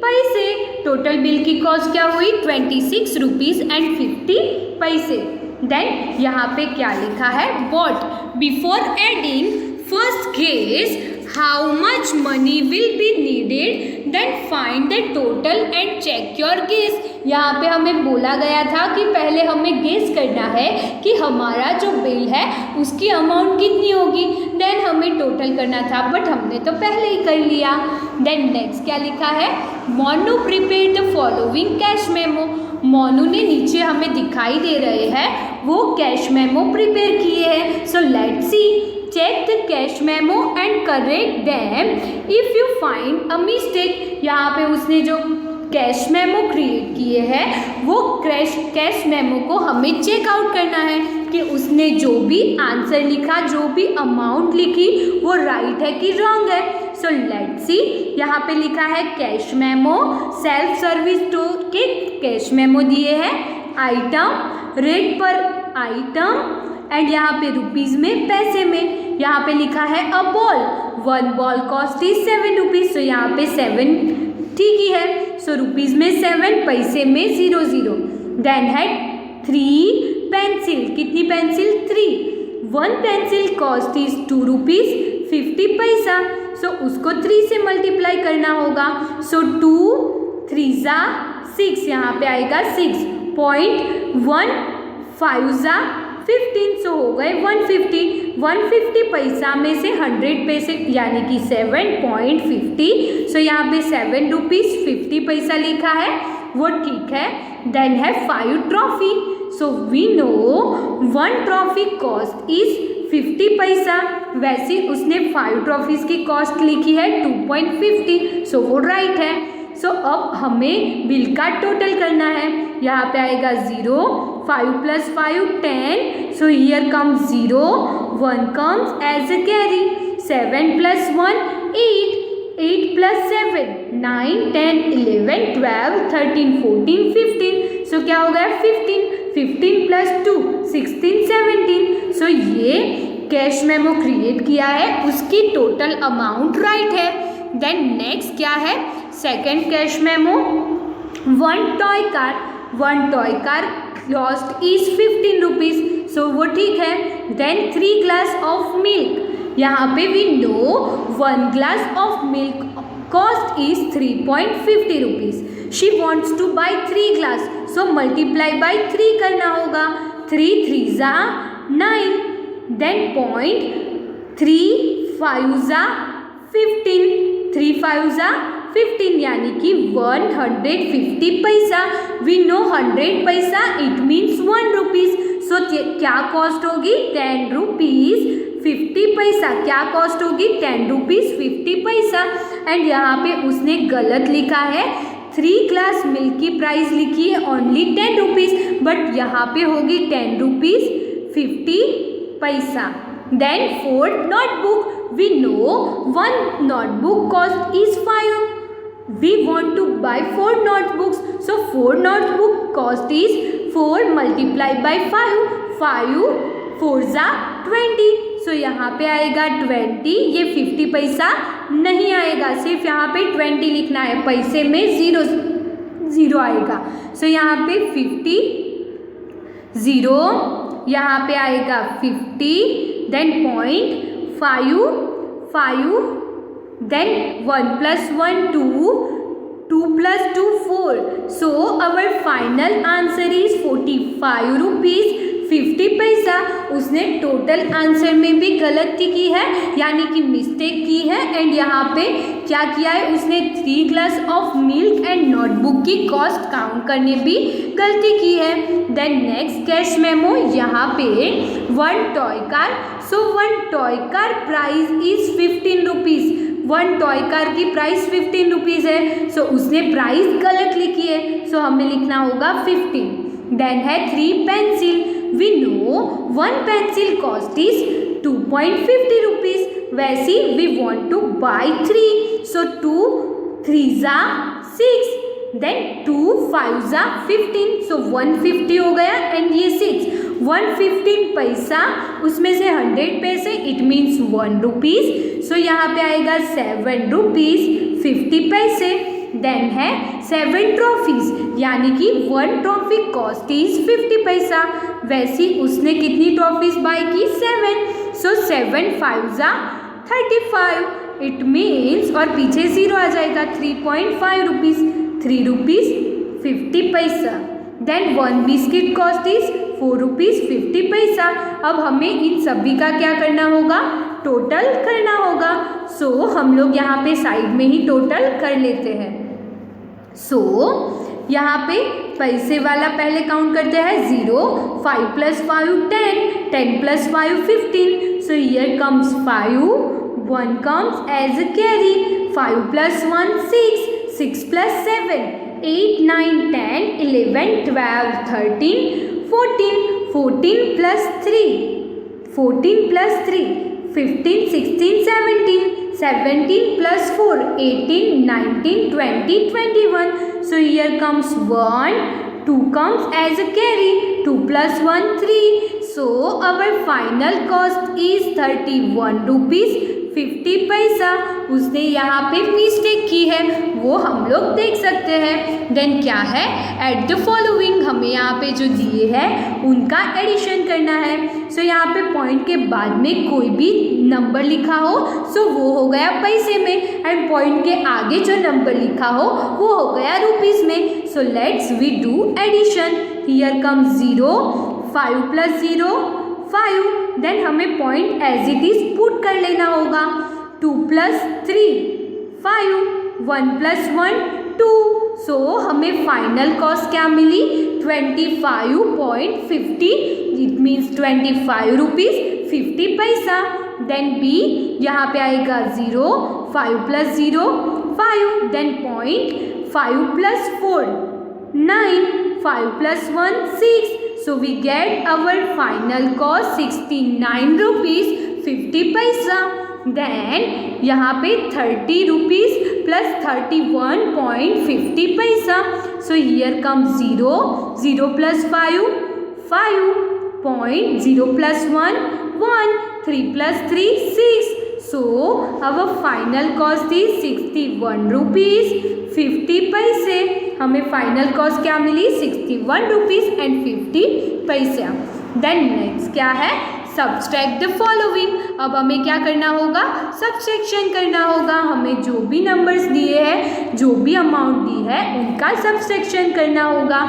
पैसे. टोटल बिल की कॉस्ट क्या हुई? 26 रुपीज एंड 50 पैसे. देन यहाँ पे क्या लिखा है? Bought. Before adding first guess how much money will be needed, then find the total and check your guess. यहाँ पे हमें बोला गया था कि पहले हमें गेस करना है कि हमारा जो बिल है उसकी अमाउंट कितनी होगी. देन हमें टोटल करना था, बट हमने तो पहले ही कर लिया. देन नेक्स्ट क्या लिखा है? Monu prepare the following cash memo. Monu ने नीचे हमें दिखाई दे रहे हैं वो कैश मेमो प्रिपेयर किए हैं. So let's see. Check the cash memo and correct them if you find a mistake. यहाँ पे उसने जो कैश मेमो क्रिएट किए हैं वो कैश मेमो को हमें चेकआउट करना है कि उसने जो भी आंसर लिखा, जो भी अमाउंट लिखी वो राइट है कि रॉन्ग है. So let's see. यहाँ पे लिखा है cash memo. Self service store के कैश मेमो दिए हैं. आइटम रेट पर आइटम एंड यहाँ पे रुपीज में, पैसे में. यहाँ पे लिखा है a ball. 1 ball cost is 7 rupees. So यहाँ पे 7 ठीक ही है. सो रुपीज में 7, पैसे में 0 0. देन है 3 पेंसिल. कितनी pencil? 3. 1 pencil cost is 2 rupees 50 पैसा. सो उसको 3 से मल्टीप्लाई करना होगा. सो 2 3 जा 6. यहाँ पे आएगा 6.1 5 जा 15. सो हो गए 150. 150 पैसा में से 100 पैसे यानी कि 7.50. सो यहाँ पे 7 रुपीज 50 पैसा लिखा है वो ठीक है. देन है 5 trophy. So we know 1 trophy cost is 50 पैसा. वैसे उसने 5 ट्रॉफीज की कॉस्ट लिखी है 2.50. सो वो राइट है. सो अब हमें बिल का टोटल करना है. यहाँ पे आएगा 0. 5 plus 5 10. So here comes 0. 1 comes as a carry. 7 plus 1 8. 8 plus 7 9 10 11 12 13 14 15. So क्या हो गया? 15. 15 plus 2 16 17. So ये कैश मेमो क्रिएट किया है, उसकी टोटल अमाउंट राइट है. देन नेक्स्ट क्या है? Second cash memo. 1 toy car. 1 toy car cost is 15 rupees. So वो ठीक है. Then 3 glass of milk. यहाँ पे we know 1 glass of milk cost is 3.50 rupees. She wants to buy 3 glass. So multiply by 3 करना होगा. 3 3 जा 9. Then 0.3 5 जा 15. 3 5 जा 15 यानी कि 150 पैसा. वी नो 100 पैसा इट मीन्स 1 रुपीज. सो क्या कॉस्ट होगी? 10 रुपीज 50 पैसा. क्या कॉस्ट होगी? 10 रुपीज 50 पैसा. एंड यहाँ पे उसने गलत लिखा है. 3 ग्लास मिल्क की प्राइस लिखी है ओनली 10 रुपीज, बट यहाँ पे होगी 10 रुपीज 50 पैसा. Then 4 notebook. We know 1 notebook cost is 5. We want to buy 4 notebooks. So 4 notebook cost is 4 multiplied by 5. 5 4 जा 20. So यहाँ पे आएगा 20. ये 50 पैसा नहीं आएगा, सिर्फ यहाँ पे 20 लिखना है. पैसे में 0 0 आएगा. So यहाँ पे 50 0. यहाँ पे आएगा 50. Then 0.5 then 1 plus 1 2. 2 plus 2 4. So our final answer is 45 rupees 50 पैसा. उसने टोटल आंसर में भी गलती की है यानी कि मिस्टेक की है. एंड यहाँ पे क्या किया है? उसने 3 glass of milk and notebook की कॉस्ट काउंट करने भी गलती की है. Then next cash memo. यहाँ पे 1 toy car. So 1 toy car price is 15 rupees. 1 toy car की प्राइस 15 रुपीज है. सो उसने प्राइस गलत लिखी है. सो हमें लिखना होगा 15. देन है 3 pencil. We know one pencil cost is 2.50 rupees. वैसे we want to buy 3, so 2 3s are 6, then 2 5s are 15, so 150 हो गया. एंड ये 6 115 पैसा, उसमें से 100 पैसे, इट मीन्स 1 रुपीज. सो यहाँ पे आएगा 7 रुपीज 50 पैसे. देन है 7 ट्रॉफीज, यानी कि 1 ट्रॉफी कॉस्ट इज 50 पैसा. वैसे उसने कितनी ट्रॉफीज बाय की? 7. सो 7 5s are 35, इट मीन्स, और पीछे 0 आ जाएगा, 3.5 रुपीज, 3 रुपीज 50 पैसा. Then 1 biscuit cost is 4 rupees 50 पैसा. अब हमें इन सभी का क्या करना होगा? टोटल करना होगा. सो हम लोग यहाँ पे साइड में ही टोटल कर लेते हैं. सो यहाँ पे पैसे वाला पहले काउंट करते हैं 0, 5 + 5 10, 10 + 5 15. सो here comes 5, 1 comes as a carry, 5 + 1 6, 6 + 7 8 9 10 11 12 13 14, 14 + 3 15 16 17, 17 + 4 18 19 20 21. So here comes 1, 2 comes as a carry, 2 + 1 3. So our final cost is 31 rupees 50 पैसा. उसने यहाँ पे मिस्टेक की है, वो हम लोग देख सकते हैं. देन क्या है? एट द फॉलोइंग, हमें यहाँ पे जो दिए हैं उनका एडिशन करना है. सो यहाँ पे पॉइंट के बाद में कोई भी नंबर लिखा हो सो वो हो गया पैसे में, एंड पॉइंट के आगे जो नंबर लिखा हो वो हो गया रुपीज़ में. So let's we do addition. Here come 0, 5 + 0 5. Then हमें point as it is put कर लेना होगा. 2 + 3 5, 1 + 1 2. सो हमें फाइनल कॉस्ट क्या मिली? 25.50, इट मीन्स 25 रुपीज 50 पैसा. देन बी, यहाँ पे आएगा 0, 5 + 0 5. Then point 5 + 4 9, 5 + 1 6. So we get our final cost 69 rupees 50 paisa. Then यहाँ पे 30 rupees plus 31.50 paisa. So here comes 0, 0 plus 5, 5. Point 0 plus 1, 1. 3 plus 3, 6. So our final cost is 61 rupees 50 पैसे. हमें final cost क्या मिली? 61 rupees and 50 पैसा. Then next क्या है? Subtract the following. अब हमें क्या करना होगा? सब्सट्रैक्शन करना होगा. हमें जो भी नंबर्स दिए हैं, जो भी अमाउंट दी है, उनका सब्सट्रैक्शन करना होगा.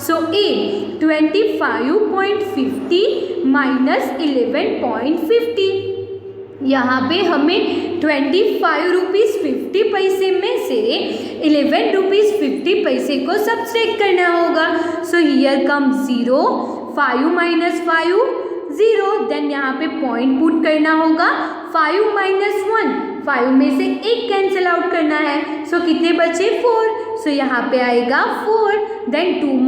सो ए 25.50 माइनस 11.50. यहाँ पे हमें 25 रुपीज़ 50 पैसे में से 11 रुपीज़ 50 पैसे को सब्सट्रैक्ट करना होगा. So here come 0, 5 - 5 0. देन यहाँ पे पॉइंट पुट करना होगा. 5 - 1, 5 में से 1 कैंसिल आउट करना है. सो कितने बचे? 4. सो यहाँ पे आएगा 4. देन 2 -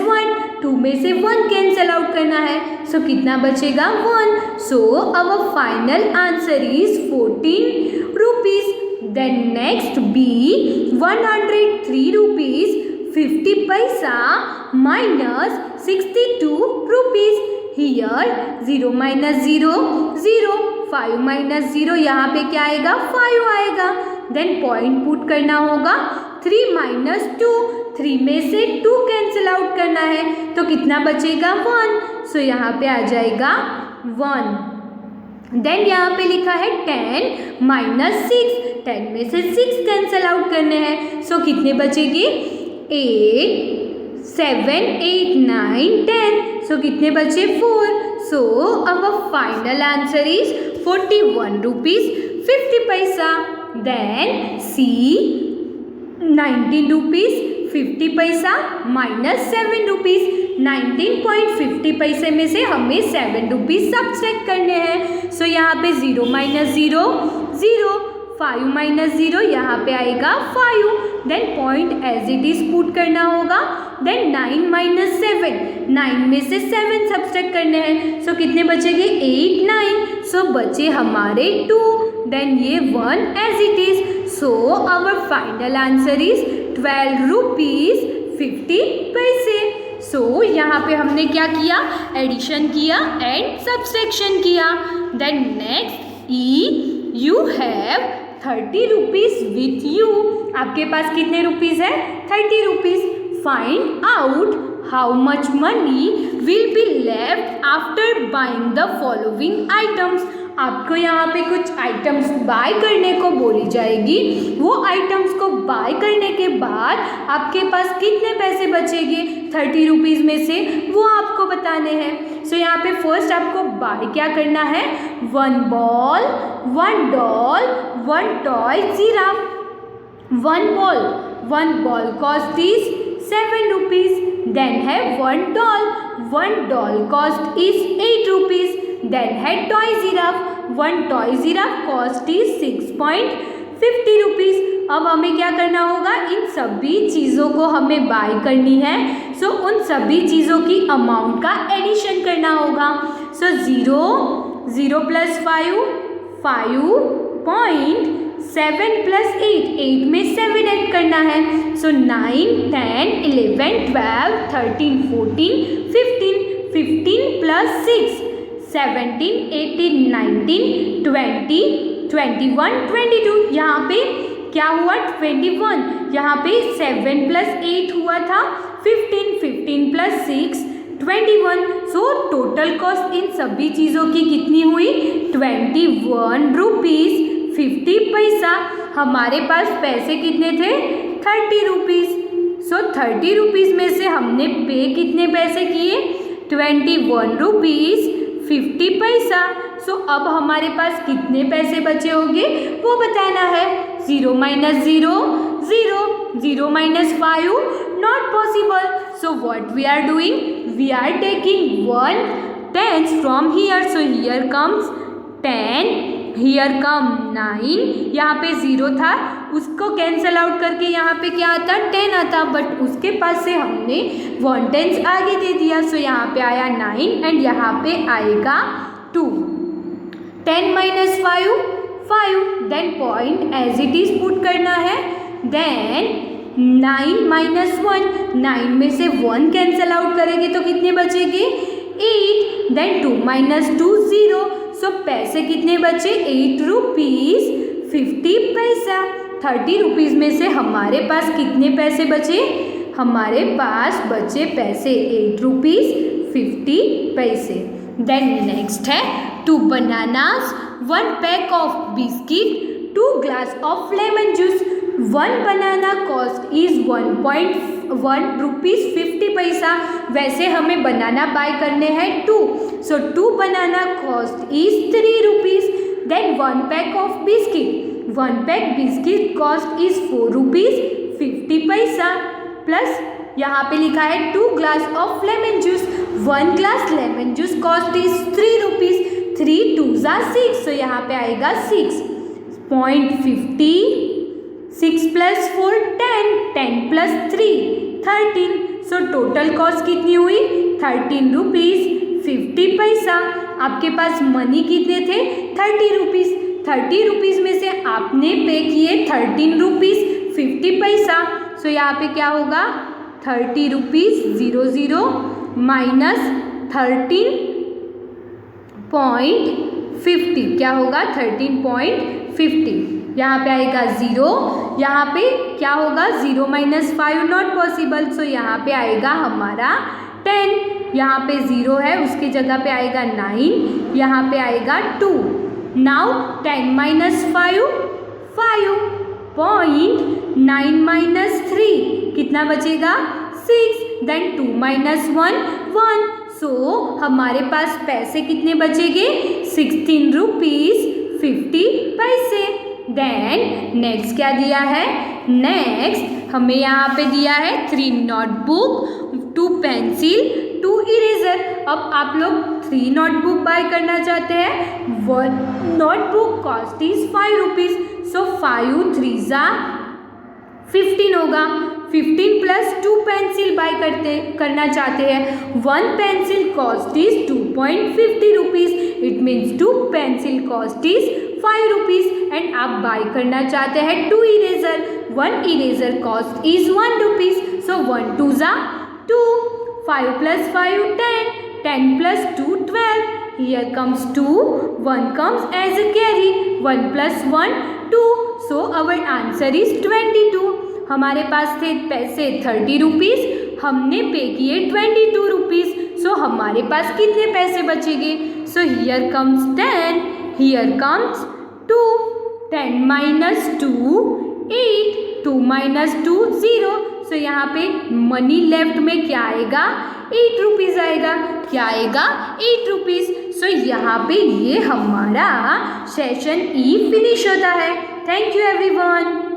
1, 2 में से 1 कैंसिल आउट करना है. सो कितना बचेगा? 1. So our final answer is 14 rupees. Then next B 103 rupees 50 पैसा माइनस 62 रुपीज़. हियर 0 - 0 0, 5 - 0, यहाँ पे क्या आएगा? 5 आएगा. देन पॉइंट पुट करना होगा. 3 - 2, 3 में से 2 कैंसिल आउट करना है. तो कितना बचेगा? 1. सो यहाँ पे आ जाएगा 1. देन यहाँ पे लिखा है 10 - 6, 10 में से 6 कैंसिल आउट करने हैं. सो कितने बचेगी? 8 7 8 9 10. सो कितने बचे? 4. So our final answer is 41 rupees 50 पैसा. देन सी 19 रुपीज़ 50 पैसा माइनस 7 रुपीज़. 19.50 पैसे में से हमें 7 रुपीज़ सब्सट्रैक्ट करने हैं. सो यहाँ पे 0 - 0 0, 5 - 0, यहाँ पे आएगा 5. Then point as it is put करना होगा, देन 9 माइनस 7, 9 में से 7 सब्ट्रैक्ट करने हैं, सो कितने बचेंगे 8 9, सो बचे हमारे 2, देन ये 1 as it is, so our final answer is 12 rupees 50 पैसे। सो यहाँ पे हमने क्या किया, एडिशन किया एंड सब्सट्रैक्शन किया। Then next E, you have 30 rupees with you, आपके पास कितने रुपीज है 30 rupees. Find out how much money will be left after buying the following items. आपको यहाँ पे कुछ आइटम्स बाय करने को बोली जाएगी, वो आइटम्स को बाय करने के बाद आपके पास कितने पैसे बचेंगे 30 रुपीज़ में से, वो आपको बताने हैं। सो यहाँ पे फर्स्ट आपको बाय क्या करना है, 1 ball 1 doll 1 toy giraffe. 1 ball cost is 7 rupees, then है 1 doll cost is 8 rupees, then है toy giraffe, 1 toy giraffe cost is 6.50 rupees. अब हमें क्या करना होगा, इन सभी चीज़ों को हमें बाय करनी है, सो उन सभी चीज़ों की अमाउंट का एडिशन करना होगा। सो 0 प्लस 5 5.7 प्लस 8 में 7 ऐड करना है, सो 9 10 11 12 13 14 15 प्लस 6 17 18 19 20 21 22, यहाँ पे क्या हुआ 21, यहाँ पे 7 प्लस 8 हुआ था 15 plus 6 21, so total cost in सभी चीज़ों की कितनी हुई 21 रुपीज़ 50 पैसा। हमारे पास पैसे कितने थे 30 रुपीज़, सो 30 रुपीज़ में से हमने पे कितने पैसे किए 21 रुपीज़ 50 पैसा। सो अब हमारे पास कितने पैसे बचे होंगे वो बताना है। 0 minus 0 0, 0 minus 5 not possible, so what we are doing, we are taking 1 tens from here, so here comes 10, here come 9, यहाँ पे 0 था उसको कैंसल आउट करके यहाँ पे क्या आता 10 आता, बट उसके पास से हमने 1 tens आगे दे दिया, सो यहाँ पे आया 9 एंड यहाँ पे आएगा 2। 10 minus 5, then point as it is put करना है, देन 9 माइनस 1, 9 में से 1 कैंसल आउट करेंगे तो कितने बचेंगे 8, देन 2 माइनस 2 0, सो पैसे कितने बचे 8 रुपीज़ 50 पैसा। 30 रुपीज़ में से हमारे पास कितने पैसे बचे, हमारे पास बचे पैसे 8 रुपीज़ 50 पैसे। देन नेक्स्ट है 2 bananas 1 pack of biscuit 2 glass of lemon juice. 1 banana cost is 1.1 rupees 50 पैसा। वैसे हमें बनाना बाय करने हैं 2, सो 2 banana cost is 3 rupees. Then 1 pack of biscuit, 1 pack biscuit cost is 4 rupees 50 पैसा, प्लस यहाँ पे लिखा है 2 glass of lemon juice, 1 glass lemon juice cost is 3 rupees, 3 2s are 6, सो यहाँ पे आएगा 6.50, 6 plus 4 10, 10 plus 3 13, so total cost कितनी हुई 13 रुपीज़ 50 पैसा। आपके पास मनी कितने थे 30 रुपीज़, 30 रुपीज़ में से आपने पे किए 13 रुपीज़ 50 पैसा, सो यहाँ पे क्या होगा 30 रुपीज़ 00 माइनस 13.50, क्या होगा 13.50, यहाँ पे आएगा 0, यहाँ पे क्या होगा 0 माइनस 5 नॉट पॉसिबल, सो यहाँ पे आएगा हमारा 10, यहाँ पे 0 है उसकी जगह पे आएगा 9, यहाँ पे आएगा 2। नाउ 10 माइनस 5 5.9 माइनस 3 कितना बचेगा 6, देन 2 माइनस 1 1, सो हमारे पास पैसे कितने बचेंगे 16 रुपीज़ 50 पैसे। देन नेक्स्ट क्या दिया है, नेक्स्ट हमें यहाँ पे दिया है 3 नोटबुक 2 पेंसिल 2 इरेजर। अब आप लोग 3 नोटबुक बाय करना चाहते हैं, 1 notebook cost is 5 rupees, so 5 3s are 15 होगा। 15 प्लस 2 पेंसिल बाय करना चाहते हैं। 1 pencil cost is 2.50 rupees. It means 2 pencil cost is 5 rupees. And आप बाय करना चाहते हैं 2 eraser. 1 eraser cost is 1 rupees. So 1 2 जा 2, 5 plus 5 10, 10 plus 2 12. Here comes 2, 1 comes as a carry. 1 plus 1 2. So our answer is 22. हमारे पास थे पैसे 30 rupees, हमने पे किए 22 रुपीज़। सो हमारे पास कितने पैसे बचेंगे? सो here comes 10, here comes 2, 10 minus 2 8, 2 minus 2 0। सो यहाँ पे मनी लेफ्ट में क्या आएगा? 8 रुपीज़ आएगा। क्या आएगा? 8 रुपीज़। सो यहाँ पे ये हमारा सेशन ई फिनिश होता है। Thank you everyone.